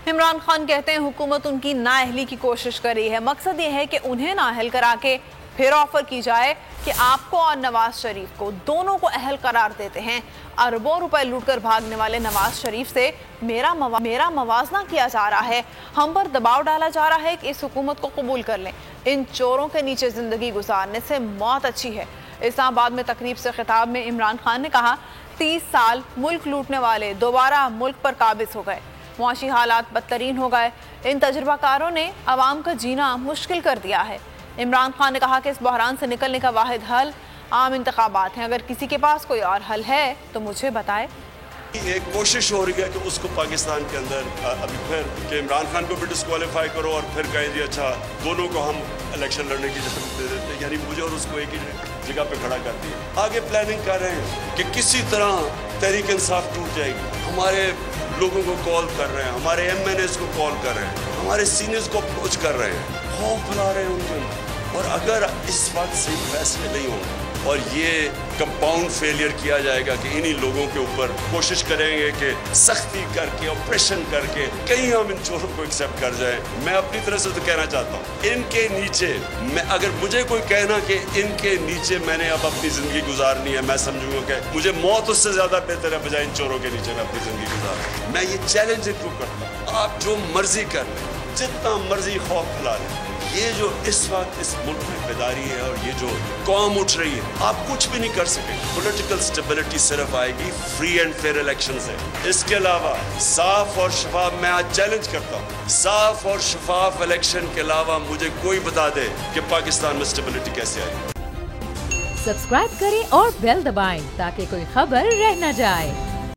عمران خان کہتے ہیں حکومت ان کی نااہلی کی کوشش کر رہی ہے. مقصد یہ ہے کہ انہیں نااہل کرا کے پھر آفر کی جائے کہ آپ کو اور نواز شریف کو دونوں کو اہل قرار دیتے ہیں. اربوں روپے لوٹ کر بھاگنے والے نواز شریف سے میرا موازنہ کیا جا رہا ہے. ہم پر دباؤ ڈالا جا رہا ہے کہ اس حکومت کو قبول کر لیں. ان چوروں کے نیچے زندگی گزارنے سے موت اچھی ہے. اسلام آباد میں تقریب سے خطاب میں عمران خان نے کہا 30 سال ملک لوٹنے والے دوبارہ ملک پر قابض ہو گئے. معاشی حالات بدترین ہو گئے. ان تجربہ کاروں نے عوام کا جینا مشکل کر دیا ہے. عمران خان نے کہا کہ اس بحران سے نکلنے کا واحد حل عام انتخابات ہیں. اگر کسی کے پاس کوئی اور حل ہے تو مجھے بتائے. ایک کوشش ہو رہی ہے کہ اس کو پاکستان کے اندر ابھی پھر کہ عمران خان کو بھی ڈسکوالیفائی کرو اور پھر کہیں جی اچھا دونوں کو ہم الیکشن لڑنے کی اجازت دے دیتے ہیں, یعنی مجھے اور اس کو ایک ہی جگہ پہ کھڑا کر دیا. آگے پلاننگ کر رہے ہیں کہ کسی طرح تحریک انصاف ٹوٹ جائے گی. ہمارے لوگوں کو کال کر رہے ہیں, ہمارے ایم این ایز کو کال کر رہے ہیں, ہمارے سینئرز کو اپروچ کر رہے ہیں, خوف بنا رہے ہیں ان کے اندر. اور اگر اس وقت سے فیصلے نہیں ہوں گے اور یہ کمپاؤنڈ فیلئر کیا جائے گا کہ انہی لوگوں کے اوپر کوشش کریں گے کہ سختی کر کے آپریشن کر کے کہیں ہم ان چوروں کو ایکسیپٹ کر جائیں. میں اپنی طرف سے تو کہنا چاہتا ہوں ان کے نیچے اگر مجھے کوئی کہنا کہ ان کے نیچے میں نے اب اپنی زندگی گزارنی ہے, میں سمجھوں گا کہ مجھے موت اس سے زیادہ بہتر ہے بجائے ان چوروں کے نیچے میں اپنی زندگی گزاروں. میں یہ چیلنج انٹرو کرتا ہوں, آپ جو مرضی کر لیں, جتنا مرضی خوف پھیلا لیں. یہ جو اس وقت اس ملک میں بیداری ہے اور یہ جو قوم اٹھ رہی ہے, آپ کچھ بھی نہیں کر سکیں. پولیٹیکل سٹیبلٹی صرف آئے گی فری اینڈ فیئر الیکشن سے. اس کے علاوہ صاف اور شفاف, میں آج چیلنج کرتا ہوں, صاف اور شفاف الیکشن کے علاوہ مجھے کوئی بتا دے کہ پاکستان میں سٹیبلٹی کیسے آئے. سبسکرائب کریں اور بیل دبائیں تاکہ کوئی خبر رہ نہ جائے.